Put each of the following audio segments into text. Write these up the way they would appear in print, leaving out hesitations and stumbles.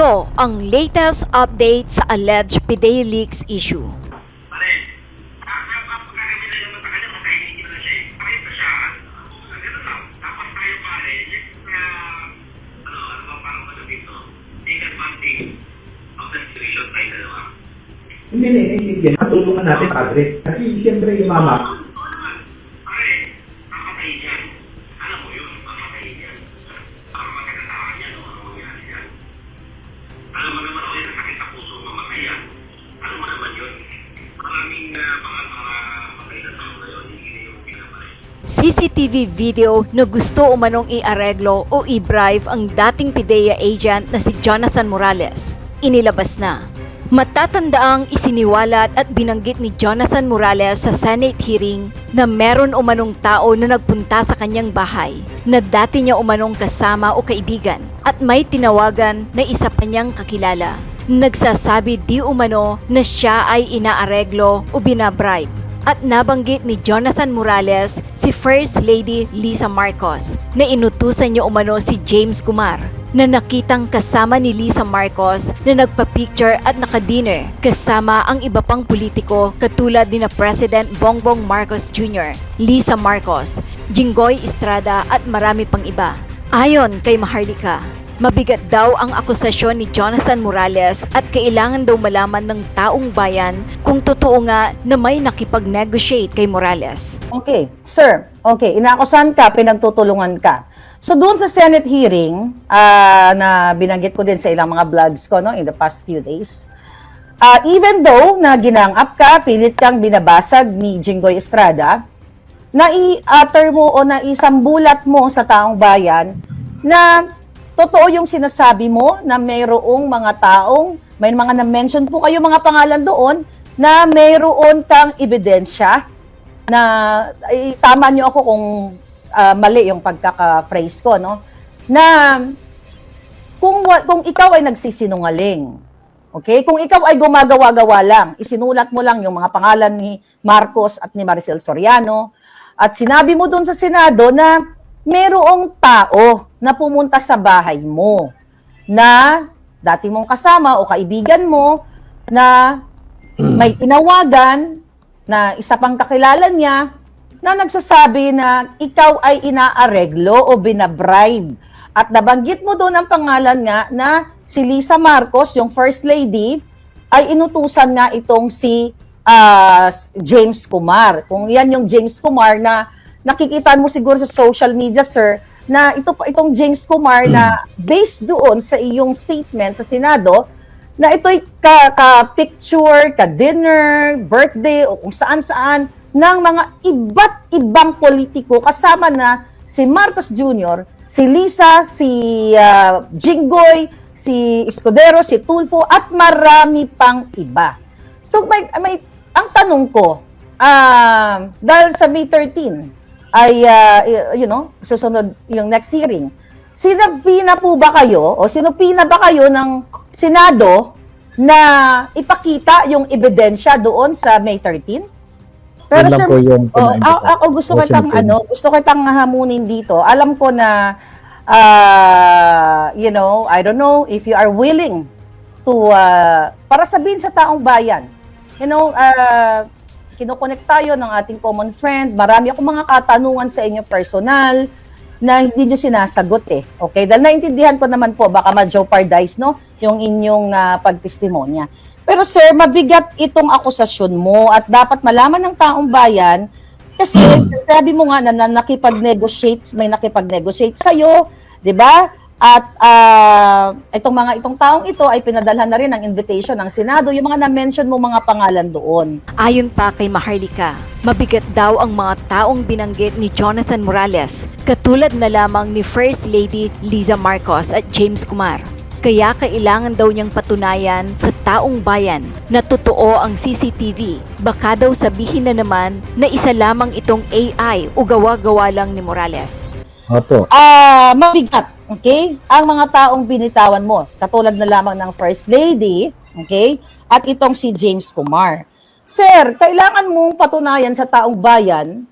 Ito ang latest update sa alleged PDEA leaks issue. Pare, pagkakami na naman sa kanya, matahimik na siya eh. Bakit pa siya? Ganun lang. Dapat tayo pare, ano ba parang ano dito? Take advantage of the situation tayo dalawa. Hindi. Matulungan natin, padre. Kasi siyempre yung mama. Oo naman. Pare, kakatayin yan. Alam mo yun, kakatayin yan. Para magkakataan yan o ano mangyari yan. Alam mo naman ako yung sakit sa puso, mamatay yan. Alam mo naman yun. Maraming mga patay na tao ngayon, hindi na yung pinapalay. CCTV video na gusto umanong iareglo o i-bribe ang dating PDEA agent na si Jonathan Morales. Inilabas na. Matatandaang isiniwalat at binanggit ni Jonathan Morales sa Senate hearing na meron umanong tao na nagpunta sa kanyang bahay na dati niya umanong kasama o kaibigan at may tinawagan na isa pa niyang kakilala. Nagsasabi di umano na siya ay inaareglo o binabribe. At nabanggit ni Jonathan Morales si First Lady Lisa Marcos na inutusan niya umano si James Kumar na nakitang kasama ni Lisa Marcos na nagpa-picture at nakadinner kasama ang iba pang politiko katulad ni na President Bongbong Marcos Jr., Lisa Marcos, Jinggoy Estrada at marami pang iba. Ayon kay Maharlika, mabigat daw ang akusasyon ni Jonathan Morales at kailangan daw malaman ng taong bayan kung totoo nga na may nakipag-negotiate kay Morales. Okay, sir. Okay, inaakusahan ka, pinagtutulungan ka. So doon sa Senate hearing, na binanggit ko din sa ilang mga vlogs ko no, in the past few days, even though na ginang-up ka, pilit kang binabasag ni Jinggoy Estrada, nai-utter mo o naisambulat mo sa taong bayan na totoo yung sinasabi mo na mayroong mga taong, may mga na-mention po kayo mga pangalan doon, na mayroon kang ebidensya na tama nyo ako kung mali yung pagkaka-phrase ko, no? Na kung ikaw ay nagsisinungaling, okay? Kung ikaw ay gumagawa-gawa lang, isinulat mo lang yung mga pangalan ni Marcos at ni Maricel Soriano, at sinabi mo doon sa Senado na mayroong tao na pumunta sa bahay mo na dati mong kasama o kaibigan mo na may tinawagan na isa pang kakilala niya na nagsasabi na ikaw ay inaareglo o binabribe. At nabanggit mo doon ang pangalan nga na si Lisa Marcos, yung First Lady, ay inutusan nga itong si James Kumar. Kung yan yung James Kumar na nakikita mo siguro sa social media, sir, na itong James Kumar na based doon sa iyong statement sa Senado, na ito'y ka-picture, ka-dinner, birthday, o kung saan-saan, ng mga iba't ibang politiko kasama na si Marcos Jr., si Lisa, si Jinggoy, si Escudero, si Tulfo, at marami pang iba. So, ang tanong ko, dahil sa May 13, ay, susunod yung next hearing, sinupina ba kayo ng Senado na ipakita yung ebidensya doon sa May 13? Pero sir, ako gusto kitang hamunin dito. Alam ko na, I don't know if you are willing to, para sabihin sa taong bayan, kinokonek tayo ng ating common friend, marami akong mga katanungan sa inyo personal na hindi nyo sinasagot eh. Okay? Dahil naintindihan ko naman po, baka ma-jeopardize, no, yung inyong pagtestimonya. Pero sir, mabigat itong akusasyon mo at dapat malaman ng taong bayan kasi sabi mo nga na may nakipag-negotiate sa'yo, di ba? At itong taong ito ay pinadalhan na rin ng invitation ng Senado, yung mga na-mention mo mga pangalan doon. Ayon pa kay Maharlika, mabigat daw ang mga taong binanggit ni Jonathan Morales, katulad na lamang ni First Lady Lisa Marcos at James Kumar. Kaya kailangan daw niyang patunayan sa taong bayan na totoo ang CCTV. Baka daw sabihin na naman na isa lamang itong AI o gawa-gawa lang ni Morales. Opo. Mabigat, okay? Ang mga taong binitawan mo, katulad na lamang ng First Lady, okay? At itong si James Kumar. Sir, kailangan mong patunayan sa taong bayan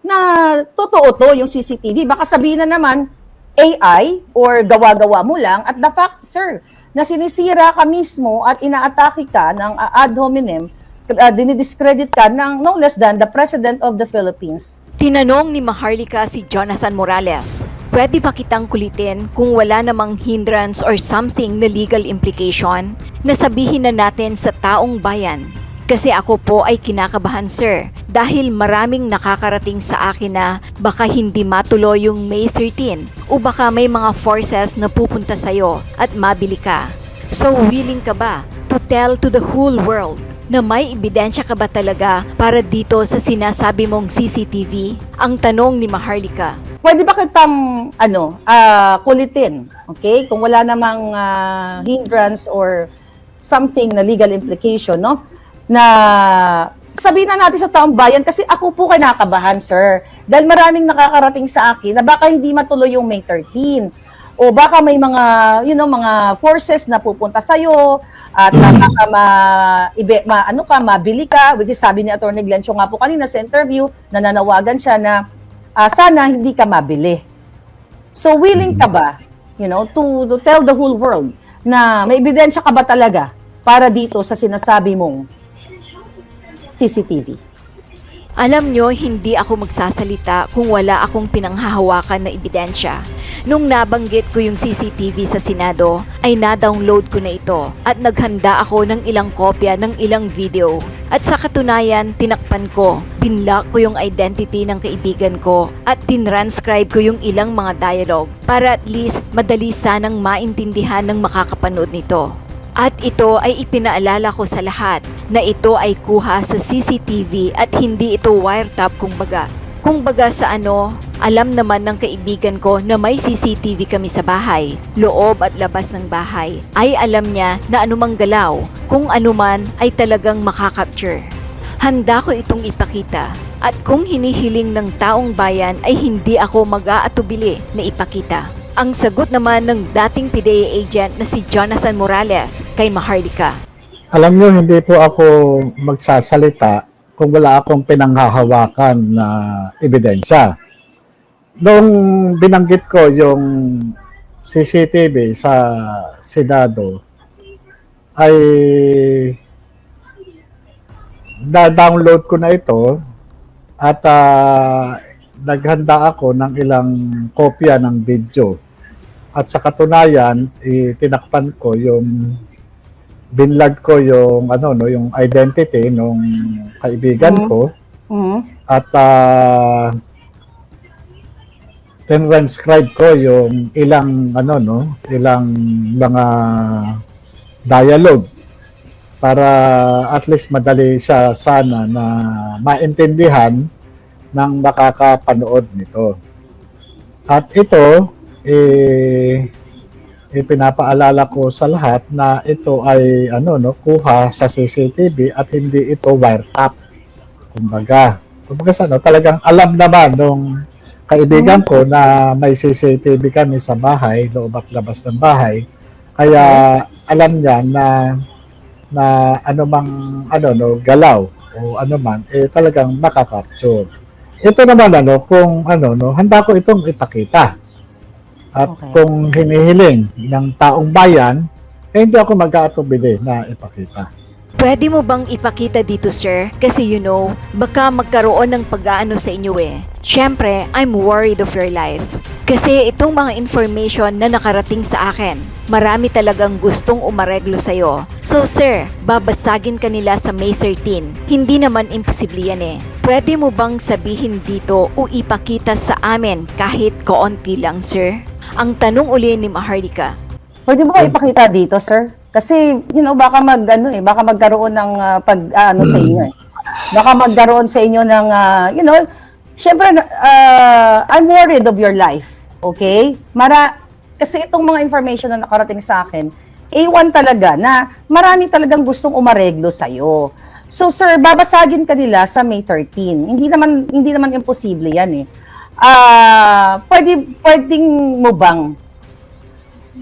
na totoo to yung CCTV. Baka sabihin na naman, AI or gawa-gawa mo lang, at the fact, sir, na sinisira ka mismo at inaatake ka ng ad hominem, dinidiscredit ka ng no less than the President of the Philippines. Tinanong ni Maharlika si Jonathan Morales, pwede ba kitang kulitin kung wala namang hindrance or something na legal implication na sabihin na natin sa taong bayan? Kasi ako po ay kinakabahan, sir, dahil maraming nakakarating sa akin na baka hindi matuloy yung May 13 o baka may mga forces na pupunta sa'yo at mabili ka. So willing ka ba to tell to the whole world na may ebidensya ka ba talaga para dito sa sinasabi mong CCTV? Ang tanong ni Maharlika. Pwede ba kitang kulitin, okay? Kung wala namang hindrance or something na legal implication, no? Na sabihin na natin sa taong bayan, kasi ako po kinakabahan, sir. Dahil maraming nakakarating sa akin na baka hindi matuloy yung May 13. O baka may mga, mga forces na pupunta sa'yo at baka mabili ka, which is sabi ni Atty. Glencio nga po kanina sa interview, nananawagan siya na sana hindi ka mabili. So willing ka ba, to tell the whole world na may ebidensya ka ba talaga para dito sa sinasabi mong CCTV? Alam nyo, hindi ako magsasalita kung wala akong pinanghahawakan na ebidensya. Nung nabanggit ko yung CCTV sa Senado, ay na-download ko na ito at naghanda ako ng ilang kopya ng ilang video. At sa katunayan, tinakpan ko, pinlock ko yung identity ng kaibigan ko at tinranscribe ko yung ilang mga dialogue para at least madali sanang maintindihan ng makakapanood nito. At ito ay ipinaalala ko sa lahat na ito ay kuha sa CCTV at hindi ito wiretap kumbaga. Kumbaga sa alam naman ng kaibigan ko na may CCTV kami sa bahay, loob at labas ng bahay. Ay alam niya na anumang galaw, kung anuman ay talagang makakapture. Handa ko itong ipakita. At kung hinihiling ng taong bayan ay hindi ako mag-aatubili na ipakita. Ang sagot naman ng dating PIDEA agent na si Jonathan Morales kay Maharlika. Alam nyo, hindi po ako magsasalita kung wala akong pinanghahawakan na ebidensya. Nung binanggit ko yung CCTV sa Senado, ay na-download ko na ito at naghanda ako ng ilang kopya ng video. At sa katunayan, tinakpan ko binlog ko yung yung identity nung kaibigan ko. At tinranscribe ko yung ilang ilang mga dialogue para at least madali siya sana na maintindihan ng makakapanood nito. At ito pinapaalala ko sa lahat na ito ay kuha sa CCTV at hindi ito wiretap. Kumbaga talagang alam naman nung kaibigan ko na may CCTV kami sa bahay, loob at labas ng bahay. Kaya alam niya na anumang galaw o anuman talagang makakapture. Ito naman kung handa ko itong ipakita. At kung hinihiling ng taong bayan, hindi ako mag-aatubili na ipakita. Pwede mo bang ipakita dito, sir? Kasi baka magkaroon ng pag-aano sa inyo Siyempre, I'm worried of your life. Kasi itong mga information na nakarating sa akin, marami talagang gustong umareglo sa'yo. So sir, babasagin ka nila sa May 13. Hindi naman imposible yan Pwede mo bang sabihin dito o ipakita sa amin kahit kaunti lang, sir? Ang tanong uli ni Maharlika. Pwede mo ipakita dito, sir? Kasi, baka baka magkaroon ng sa inyo Baka magkaroon sa inyo ng, syempre, I'm worried of your life. Okay? Kasi itong mga information na nakarating sa akin, A1 talaga na marami talagang gustong umareglo sa'yo. So, sir, babasagin ka nila sa May 13. Hindi naman imposible yan pwedeng mo bang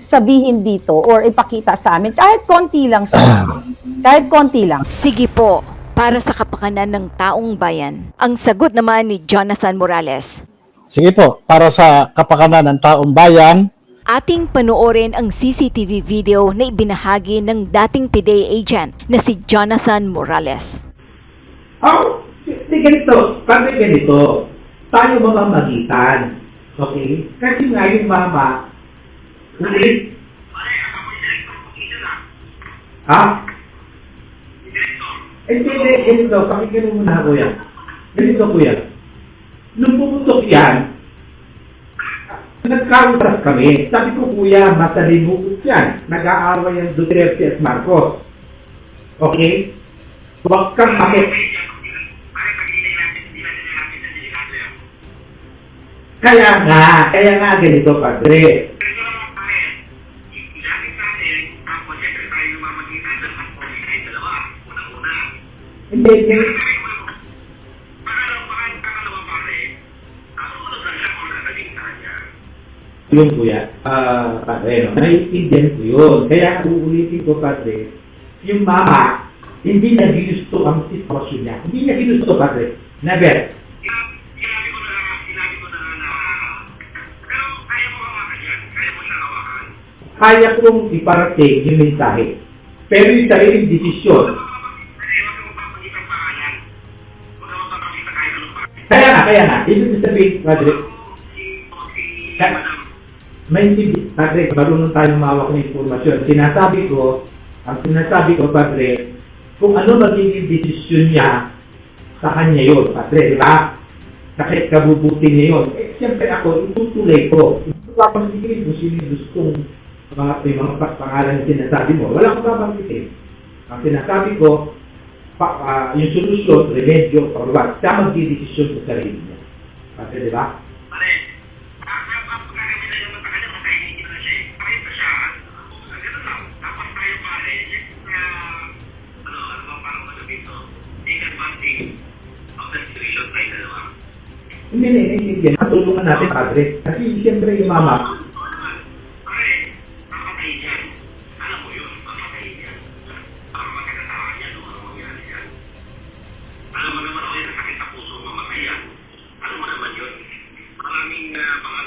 sabihin dito or ipakita sa amin kahit konti lang kahit konti lang. Sige po, para sa kapakanan ng taong bayan. Ang sagot naman ni Jonathan Morales. Sige po, para sa kapakanan ng taong bayan, Ating panoorin ang CCTV video na ibinahagi ng dating PIDEA agent na si Jonathan Morales. Oh, ganito. Pag ganito, tayo mamamagitan. Okay? Kasi nga yung mama, ulit. Pare, ako yung director ko kita na. Ha? Yung director. Hindi, ganito. Pakinggan mo muna, kuya. Ganito, kuya. Nung pumutok yan, nagkautras kami. Sabi ko, kuya, masalimugot yan. Nag-aaway ang Duterte at Marcos. Okay? Huwag kang makit. Pare, pag-inay natin, hindi natin na delikado yan. Kaya nga ganito, padre. Pero naman pare, ilapit natin, tapos siyempre tayo yung mamagitan ng pag-puli kayo dalawa. Unang-una. Hindi, Pangalawa pare, sumunod lang siya kung nakaling sa kanya. yun, kuya. Padre, no? Naiintindihan ko yun. Kaya uulitin ko, padre, yung mama, hindi niya ginusto ang sitwasyon niya. Hindi niya ginusto, padre. Never. Sinabi ko na na, pero kaya mo hawakan yan, kaya mo siyang hawakan. Kaya kong iparating yung mensahe. Pero yung sariling desisyon, Kasi huwag kang magpapagit ang pangalan. Huwag kang magpapagit kahit anong pangalan. kaya nga. Ibig sabihin, padre, Si Madam. may hindi, padre, marunong tayong mawak ng informasyon. Ang sinasabi ko, padre, kung ano magiging desisyon niya sa kanya yun, padre, di ba? Kahit kabubuti niya yun. Siyempre ako, itutuloy ko. Papasigirin kung sino yung gustong may mga pangalan na sinasabi mo. Wala akong papasigirin. Ang sinasabi ko, yung solusyon, remedyo, pagbabat, siya magdidesisyon sa sarili niya. Padre, di ba? Pare, ang pagkakamit na naman sa kanya, makainin na siya eh. Pakit na siya, ang ganun lang. Tapos tayo pare, ano bang parang masabi ito? Take advantage of the situation tayo dalawa. Hindi. Matulungan natin, padre. Kasi siyempre yung mama, Pare, kakatay dyan. Alam mo yun, kakatay dyan. Para magkakatawan niya, ano mangyari dyan. Alam mo naman ako yung sakit sa puso, mamatay yan. Alam mo naman yun. Maraming mga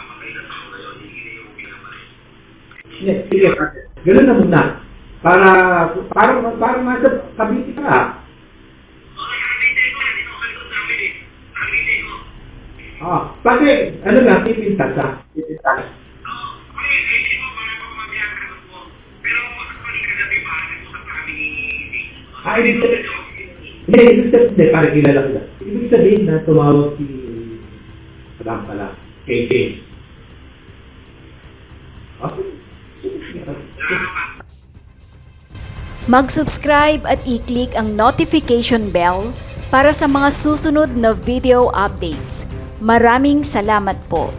matay na tao na yun, hindi na yung pinapalay. sige, padre. Ganun na muna. Para nasa kabiti ka. Okay, nakabintay ko, hindi ako salikod namin eh. Nakabintay ko. Padre, ano lang, pipintas ha. Pipintas. Oo, okay, hindi mo, para pa kumabihan ka mo. Pero actually, kagabi pa, nagsusap na kami ni Dave. Ibig sabihin, para kilala ko lang. Ibig sabihin na tumawag si Madam pala, kay James. Okay. Mag-subscribe at i-click ang notification bell para sa mga susunod na video updates. Maraming salamat po.